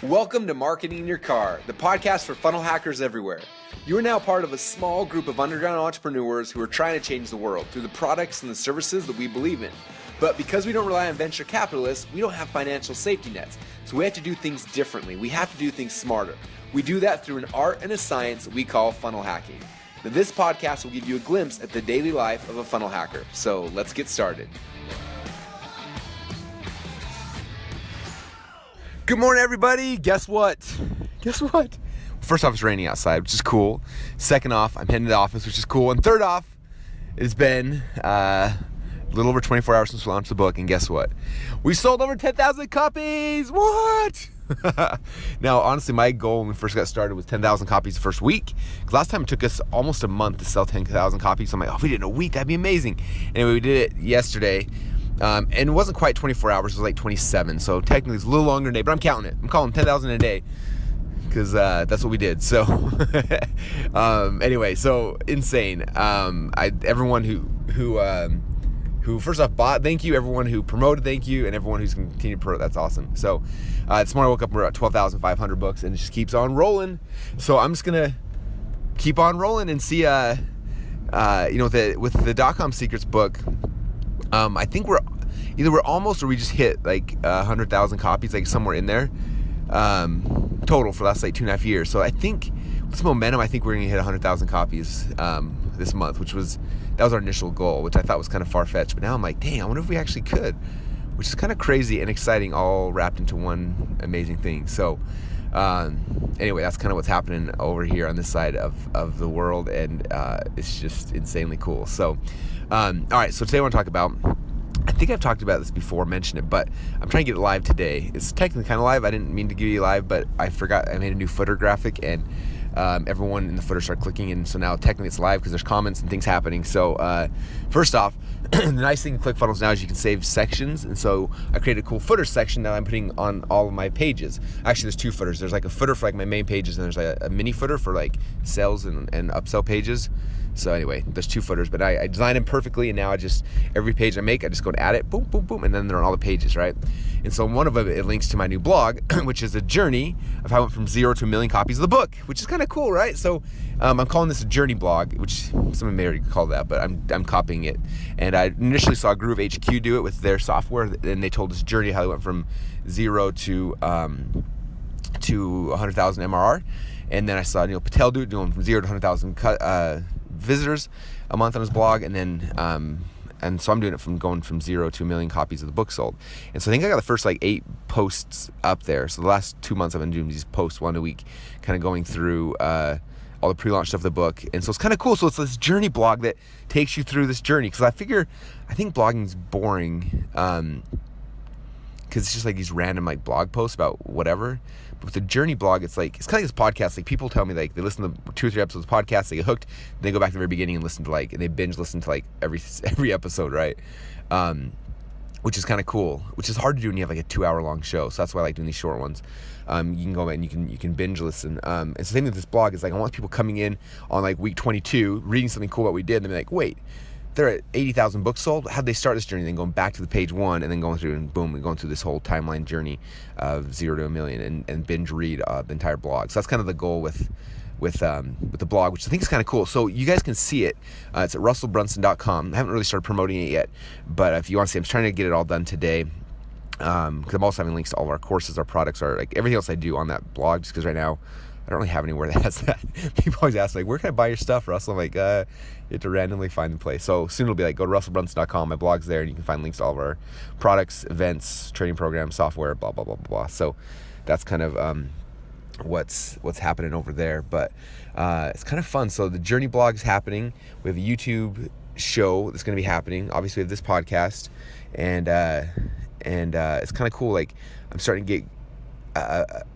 Welcome to Marketing in Your Car, the podcast for funnel hackers everywhere. You are now part of a small group of underground entrepreneurs who are trying to change the world through the products and the services that we believe in. But because we don't rely on venture capitalists, we don't have financial safety nets. So we have to do things differently. We have to do things smarter. We do that through an art and a science we call funnel hacking. Now, this podcast will give you a glimpse at the daily life of a funnel hacker. So let's get started. Good morning, everybody. Guess what? First off, it's raining outside, which is cool. Second off, I'm heading to the office, which is cool. And third off, it's been a little over 24 hours since we launched the book. And guess what? We sold over 10,000 copies. What? Now, honestly, my goal when we first got started was 10,000 copies the first week. Because last time it took us almost a month to sell 10,000 copies. So I'm like, oh, if we did it in a week, that'd be amazing. Anyway, we did it yesterday. And it wasn't quite 24 hours, it was like 27. So technically it's a little longer than a day, but I'm counting it. I'm calling 10,000 a day because that's what we did. So anyway, so insane. Everyone who first off bought, thank you. Everyone who promoted, thank you. And everyone who's continued to promote, that's awesome. So this morning I woke up, we're at 12,500 books and it just keeps on rolling. So I'm just going to keep on rolling and see, with the .com Secrets book, I think we're almost or we just hit like 100,000 copies, like somewhere in there, total for the last like 2.5 years. So I think with some momentum, I think we're gonna hit 100,000 copies this month, that was our initial goal, which I thought was kind of far-fetched. But now I'm like, dang, I wonder if we actually could, which is kind of crazy and exciting, all wrapped into one amazing thing. So anyway, that's kind of what's happening over here on this side of the world, and it's just insanely cool. So all right, so today I want to talk about, I think I've talked about this before, mentioned it, but I'm trying to get it live today. It's technically kind of live. I didn't mean to give you live, but I forgot I made a new footer graphic, and everyone in the footer started clicking, and so now technically it's live because there's comments and things happening. So first off, the nice thing in ClickFunnels now is you can save sections, and so I created a cool footer section that I'm putting on all of my pages. Actually, there's two footers. There's like a footer for like my main pages, and there's like a mini footer for like sales and upsell pages. So anyway, there's two footers, but I designed them perfectly, and now every page I make, I just go and add it, boom, boom, boom, and then they're on all the pages, right? And so one of them, it links to my new blog, which is a journey of how I went from 0 to 1 million copies of the book, which is kind of cool, right? So I'm calling this a journey blog, which someone may already call that, but I'm copying it. And I initially saw Groove HQ do it with their software, and they told this journey how they went from 0 to 100,000 MRR. And then I saw Neil Patel do it, doing from 0 to 100,000 visitors a month on his blog, and then and so I'm doing it from going from 0 to 1 million copies of the book sold. And so I think I got the first like 8 posts up there. So the last 2 months I've been doing these posts one a week, kind of going through all the pre-launch stuff of the book. And so it's kind of cool. So it's this journey blog that takes you through this journey, because I think blogging's boring, because it's just like these random like blog posts about whatever. But with the journey blog, it's kind of like this podcast. Like people tell me like they listen to 2 or 3 episodes of podcasts, they get hooked, and they go back to the very beginning and listen to and they binge listen to like every episode, right? Which is kind of cool, which is hard to do when you have like a 2-hour long show. So that's why I like doing these short ones. You can go and you can binge listen. And so the thing with this blog is like I want people coming in on like week 22, reading something cool what we did, and they're like, wait, they're at 80,000 books sold. How'd they start this journey? Then going back to the page 1, and then going through and boom, and going through this whole timeline journey of 0 to 1 million, and binge read the entire blog. So that's kind of the goal with the blog, which I think is kind of cool. So you guys can see it. It's at russellbrunson.com. I haven't really started promoting it yet, but if you want to see, I'm trying to get it all done today. Because I'm also having links to all of our courses, our products, like everything else I do on that blog. Just because right now I don't really have anywhere that has that. People always ask like, where can I buy your stuff, Russell? I'm like, you have to randomly find the place. So soon it'll be like, go to russellbrunson.com. My blog's there, and you can find links to all of our products, events, training programs, software, blah, blah, blah, blah, blah. So that's kind of what's happening over there. But it's kind of fun. So the journey blog is happening. We have a YouTube show that's going to be happening. Obviously we have this podcast, and it's kind of cool. Like I'm starting to get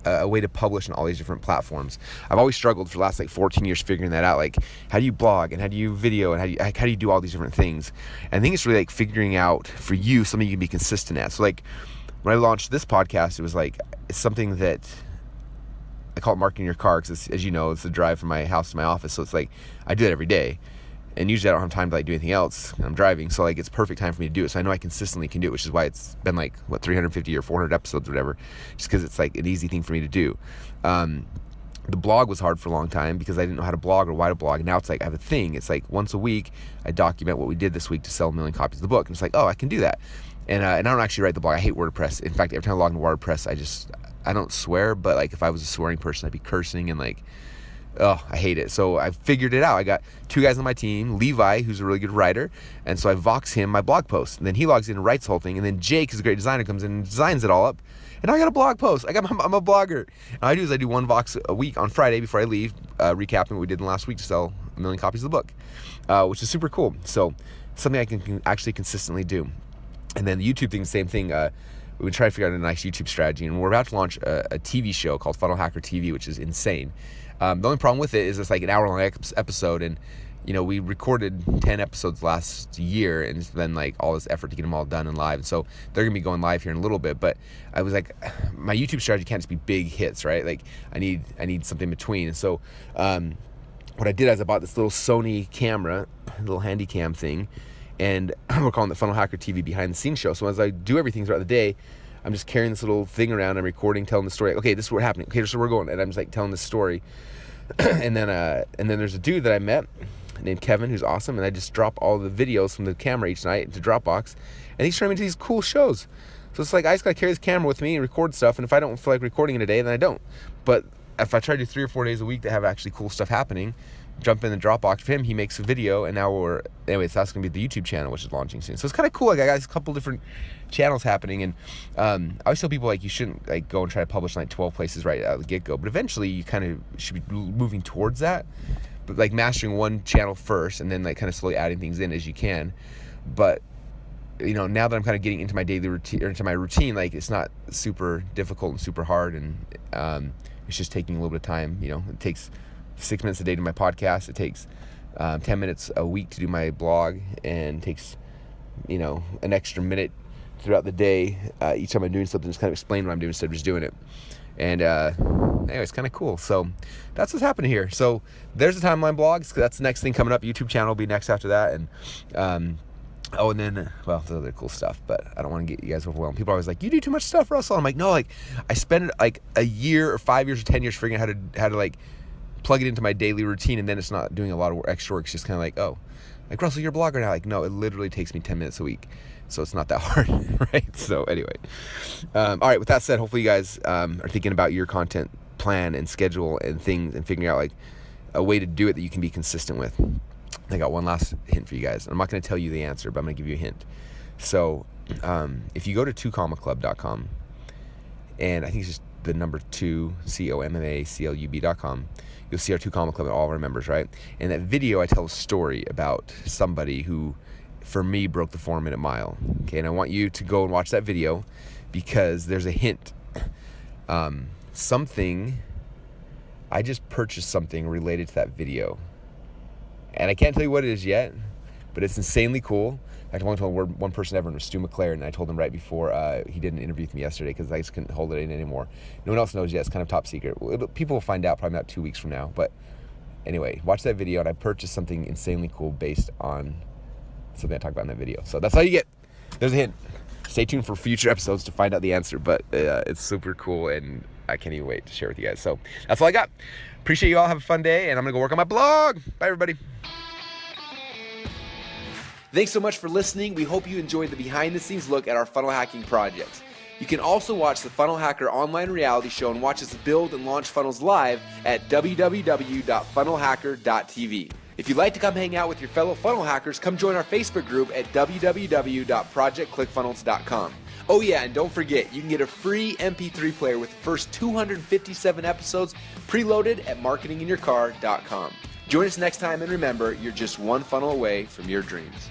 a way to publish on all these different platforms. I've always struggled for the last like 14 years figuring that out. Like, how do you blog, and how do you video, and how do you do all these different things? And I think it's really like figuring out for you something you can be consistent at. So like when I launched this podcast, it was like, it's something that I call it marketing your car, because as you know, it's the drive from my house to my office. So it's like I do it every day. And usually I don't have time to like do anything else. I'm driving, so like it's perfect time for me to do it. So I know I consistently can do it, which is why it's been like 350 or 400 episodes or whatever, just because it's like an easy thing for me to do. The blog was hard for a long time because I didn't know how to blog or why to blog. And now it's like I have a thing. It's like once a week I document what we did this week to sell 1 million copies of the book. And it's like, oh, I can do that. And I don't actually write the blog. I hate WordPress. In fact, every time I log into WordPress, I don't swear, but like if I was a swearing person, I'd be cursing and like, oh, I hate it. So I figured it out. I got 2 guys on my team, Levi, who's a really good writer, and so I Vox him my blog post. And then he logs in and writes the whole thing. And then Jake, who's a great designer, comes in and designs it all up. And now I got a blog post. I'm a blogger. And all I do is I do 1 Vox a week on Friday before I leave, recapping what we did in the last week to sell 1 million copies of the book, which is super cool. So something I can actually consistently do. And then the YouTube thing, same thing. We've been trying to figure out a nice YouTube strategy, and we're about to launch a TV show called Funnel Hacker TV, which is insane. The only problem with it is it's like an hour-long episode, and we recorded 10 episodes last year, and it's been like all this effort to get them all done and live. And so they're gonna be going live here in a little bit. But I was like, my YouTube strategy can't just be big hits, right? Like I need something in between. And so what I did is I bought this little Sony camera, little handy cam thing, and we're calling it Funnel Hacker TV behind the scenes show. So as I do everything throughout the day, I'm just carrying this little thing around. I'm recording, telling the story. Okay, this is what's happening. Okay, this is where we're going. And I'm just like telling this story. and then there's a dude that I met named Kevin, who's awesome. And I just drop all the videos from the camera each night into Dropbox. And he's turning me into these cool shows. So it's like I just got to carry this camera with me and record stuff. And if I don't feel like recording in a day, then I don't. But if I try to do 3 or 4 days a week to have actually cool stuff happening, jump in the Dropbox for him, he makes a video, and now anyways, that's going to be the YouTube channel, which is launching soon. So it's kind of cool. Like I got a couple different channels happening, and I always tell people like you shouldn't like go and try to publish in like 12 places right out of the get-go, but eventually you kind of should be moving towards that, but like mastering one channel first, and then like kind of slowly adding things in as you can. But now that I'm kind of getting into my daily routine, or into my routine, like it's not super difficult and super hard, and it's just taking a little bit of time. It takes 6 minutes a day to my podcast. It takes 10 minutes a week to do my blog, and takes an extra minute throughout the day each time I'm doing something, just kind of explain what I'm doing instead of just doing it. And anyway, it's kind of cool. So that's what's happening here. So there's the timeline blogs. That's the next thing coming up. YouTube channel will be next after that. And and then there's other cool stuff, but I don't want to get you guys overwhelmed. People are always like, you do too much stuff, Russell. I'm like, no, like I spend like a year or 5 years or 10 years figuring out how to like plug it into my daily routine, and then it's not doing a lot of extra work. It's just kind of like, oh, like Russell, you're a blogger now. Like, no, it literally takes me 10 minutes a week, so it's not that hard, right? So anyway, all right. With that said, hopefully you guys are thinking about your content plan and schedule and things, and figuring out like a way to do it that you can be consistent with. I got one last hint for you guys. I'm not going to tell you the answer, but I'm going to give you a hint. So if you go to 2commaclub.com, and I think it's just the number 2, COMMACLUB.com, you'll see our 2 Comma Club and all of our members, right? In that video, I tell a story about somebody who, for me, broke the 4-minute mile. Okay, and I want you to go and watch that video because there's a hint. I just purchased something related to that video. And I can't tell you what it is yet, but it's insanely cool. I only told one person ever, and it was Stu McLaren, and I told him right before he did an interview with me yesterday because I just couldn't hold it in anymore. No one else knows yet. It's kind of top secret. People will find out probably about 2 weeks from now. But anyway, watch that video, and I purchased something insanely cool based on something I talked about in that video. So that's all you get. There's a hint. Stay tuned for future episodes to find out the answer, but it's super cool, and I can't even wait to share with you guys. So that's all I got. Appreciate you all. Have a fun day, and I'm going to go work on my blog. Bye, everybody. Thanks so much for listening. We hope you enjoyed the behind-the-scenes look at our funnel hacking project. You can also watch the Funnel Hacker online reality show and watch us build and launch funnels live at www.funnelhacker.tv. If you'd like to come hang out with your fellow funnel hackers, come join our Facebook group at www.projectclickfunnels.com. Oh yeah, and don't forget, you can get a free MP3 player with the first 257 episodes preloaded at marketinginyourcar.com. Join us next time, and remember, you're just one funnel away from your dreams.